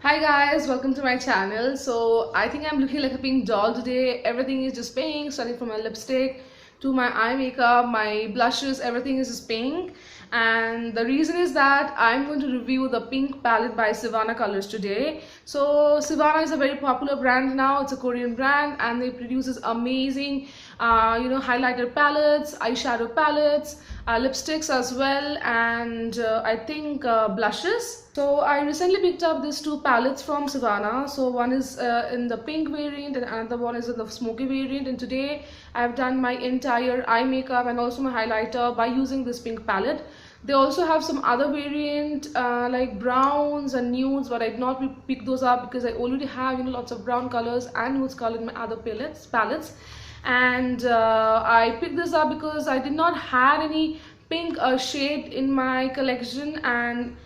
Hi guys, welcome to my channel. So I think I'm looking like a pink doll today. Everything is just pink, starting from my lipstick to my eye makeup, my blushes, everything is just pink. And the reason is that I'm going to review the pink palette by Sivana Colors today. So Sivana is a very popular brand now. It's a Korean brand and they produces amazing highlighter palettes, eyeshadow palettes, lipsticks as well, and I think blushes. So I recently picked up these two palettes from Savannah. So one is in the pink variant and another one is in the smoky variant, and today I've done my entire eye makeup and also my highlighter by using this pink palette. They also have some other variant like browns and nudes, but I did not pick those up because I already have lots of brown colors and nudes color in my other palettes. And I picked this up because I did not have any pink shade in my collection, and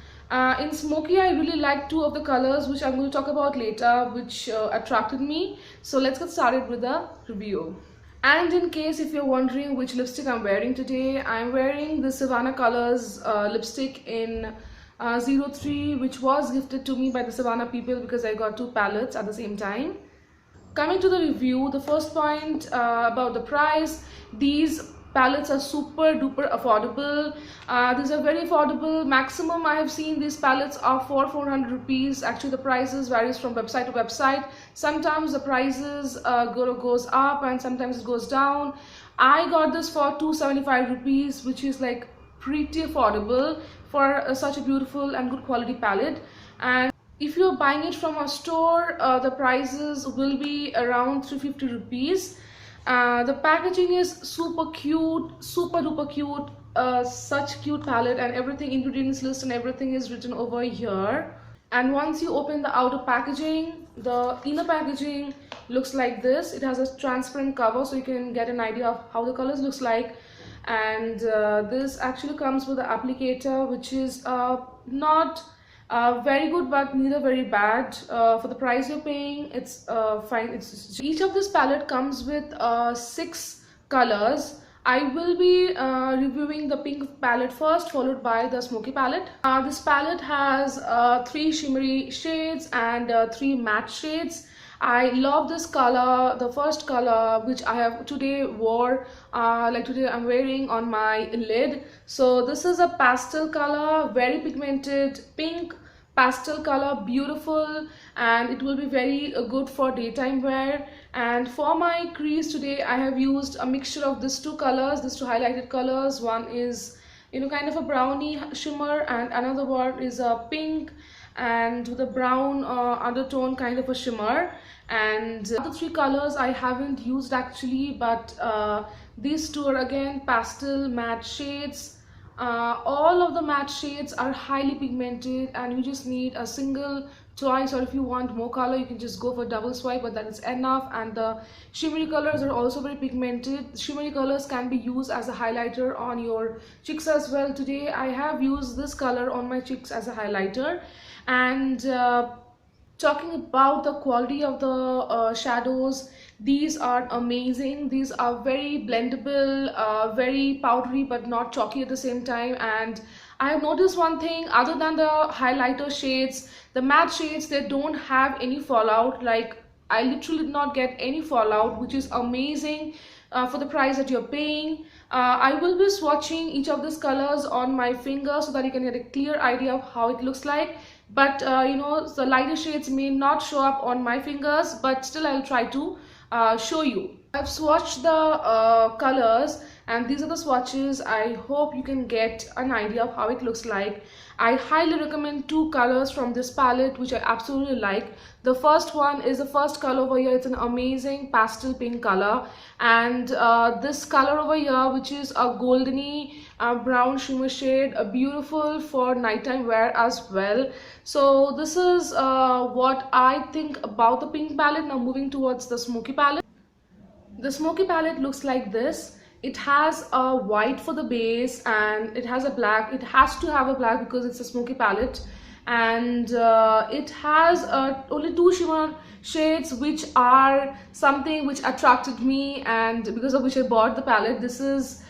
in smoky I really like two of the colors which I'm going to talk about later, which attracted me. So let's get started with the review. And in case if you're wondering which lipstick I'm wearing today, I'm wearing the Savannah Colors lipstick in 03, which was gifted to me by the Savannah people because I got two palettes at the same time. Coming to the review, the first point about the price, these palettes are super duper affordable. These are very affordable. Maximum I have seen these palettes are for 400 rupees. Actually the prices varies from website to website. Sometimes the prices goes up and sometimes it goes down. I got this for 275 rupees, which is like pretty affordable for such a beautiful and good quality palette. And if you're buying it from a store, the prices will be around 350 rupees. The packaging is super cute, super duper cute, such cute palette, and everything, ingredients list and everything is written over here. And once you open the outer packaging, the inner packaging looks like this. It has a transparent cover so you can get an idea of how the colors looks like. And this actually comes with the applicator, which is not very good but neither very bad. For the price you're paying, it's fine. Each of this palette comes with 6 colors. I will be reviewing the pink palette first, followed by the smoky palette. This palette has 3 shimmery shades and 3 matte shades. I love this color, the first color which I have today wore, like today I'm wearing on my lid. So this is a pastel color, very pigmented pink pastel color, beautiful, and it will be very good for daytime wear. And for my crease today I have used a mixture of these two colors, these two highlighted colors. One is kind of a brownie shimmer and another one is a pink and with a brown undertone kind of a shimmer. And the 3 colors I haven't used actually, but these two are again pastel matte shades. All of the matte shades are highly pigmented and you just need a single choice, or if you want more color you can just go for double swipe, but that is enough. And the shimmery colors are also very pigmented. Shimmery colors can be used as a highlighter on your cheeks as well. Today I have used this color on my cheeks as a highlighter. And talking about the quality of the shadows, these are amazing. These are very blendable, very powdery but not chalky at the same time. And I have noticed one thing, other than the highlighter shades, the matte shades, they don't have any fallout. Like I literally did not get any fallout, which is amazing for the price that you're paying. I will be swatching each of these colors on my finger so that you can get a clear idea of how it looks like. But the lighter shades may not show up on my fingers, but still I'll try to show you. I've swatched the colors and these are the swatches. I hope you can get an idea of how it looks like. I highly recommend 2 colors from this palette which I absolutely like. The first one is the first color over here. It's an amazing pastel pink color, and this color over here, which is a goldeny brown shimmer shade, beautiful for nighttime wear as well. So this is what I think about the pink palette. Now moving towards the smoky palette. The smoky palette looks like this. It has a white for the base and it has a black. It has to have a black because it's a smoky palette. And it has only 2 shimmer shades, which are something which attracted me and because of which I bought the palette. This is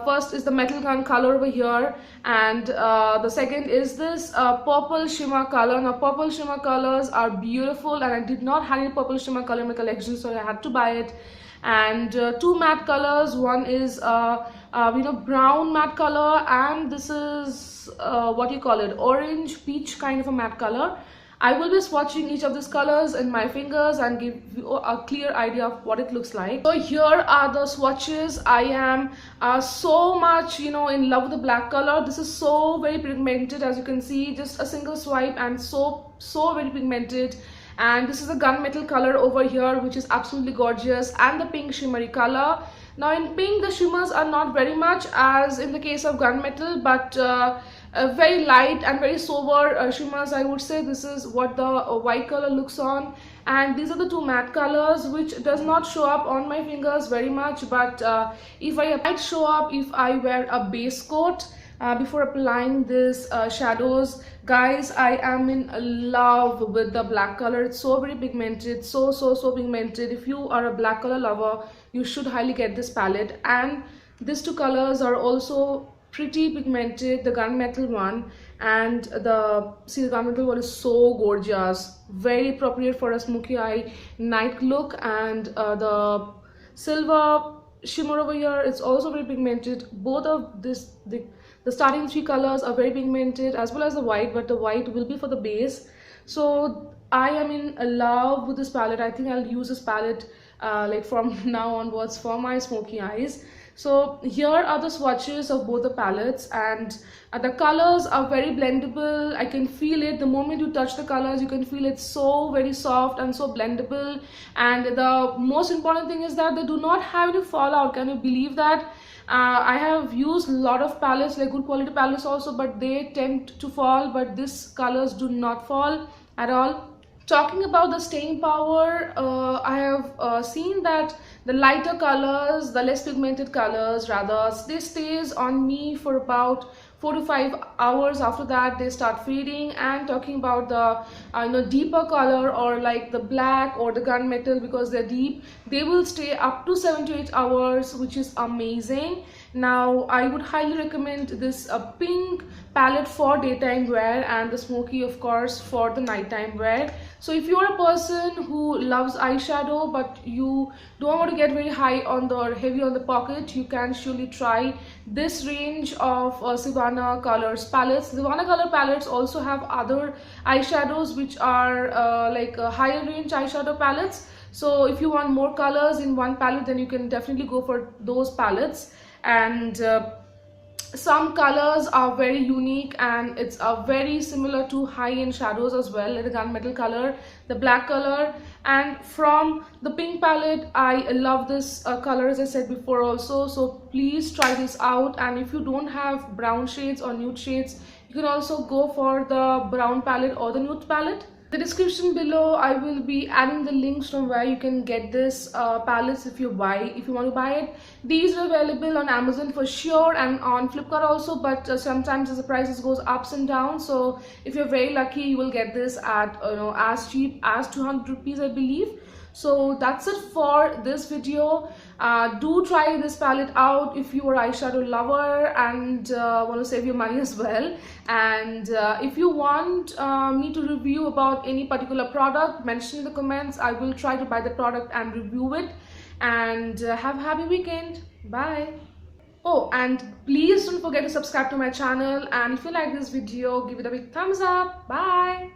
First is the metal gun color over here, and the second is this purple shimmer color. Now purple shimmer colors are beautiful, and I did not have any purple shimmer color in my collection, so I had to buy it. And two matte colors. One is brown matte color, and this is what you call it, orange peach kind of a matte color. I will be swatching each of these colors in my fingers and give you a clear idea of what it looks like. So here are the swatches. I am so much in love with the black color. This is so very pigmented, as you can see, just a single swipe and so very pigmented. And this is the gunmetal color over here, which is absolutely gorgeous, and the pink shimmery color. Now in pink, the shimmers are not very much as in the case of gunmetal, but very light and very sober shimmers, I would say. This is what the white color looks on, and these are the two matte colors, which does not show up on my fingers very much, but if I might show up if I wear a base coat before applying this shadows. Guys, I am in love with the black color. It's so very pigmented, so pigmented. If you are a black color lover, you should highly get this palette. And these two colors are also pretty pigmented, the gunmetal one and the gunmetal one is so gorgeous, very appropriate for a smoky eye night look. And the silver shimmer over here, it's also very pigmented. Both of this, the starting three colors are very pigmented, as well as the white, but the white will be for the base. So I am in love with this palette. I think I'll use this palette like from now onwards for my smoky eyes. So here are the swatches of both the palettes, and the colors are very blendable. I can feel it the moment you touch the colors. You can feel it so very soft and so blendable. And the most important thing is that they do not have any fallout. Can you believe that? I have used a lot of palettes, like good quality palettes also, but they tend to fall, but these colors do not fall at all. Talking about the staying power, I have seen that the lighter colors, the less pigmented colors rather, they stays on me for about 4 to 5 hours. After that they start fading. And talking about the deeper color, or like the black or the gunmetal, because they're deep, they will stay up to 7 to 8 hours, which is amazing. Now I would highly recommend this pink palette for daytime wear, and the smoky of course for the nighttime wear. So if you're a person who loves eyeshadow but you don't want to get very high on the or heavy on the pocket, you can surely try this range of Sivana Colors palettes. Sivana Color palettes also have other eyeshadows which are like higher range eyeshadow palettes. So if you want more colors in one palette, then you can definitely go for those palettes. And some colors are very unique, and it's very similar to high-end shadows as well, like the gunmetal color, the black color. And from the pink palette, I love this color, as I said before also. So please try this out. And if you don't have brown shades or nude shades, you can also go for the brown palette or the nude palette. The description below, I will be adding the links from where you can get this palettes if you want to buy it. These are available on Amazon for sure, and on Flipkart also, but sometimes the prices goes ups and down. So if you're very lucky, you will get this at as cheap as 200 rupees, I believe. So that's it for this video. Do try this palette out if you are an eyeshadow lover and want to save your money as well. And if you want me to review about any particular product, mention in the comments. I will try to buy the product and review it. And have a happy weekend. Bye. Oh, and please don't forget to subscribe to my channel. And if you like this video, give it a big thumbs up. Bye.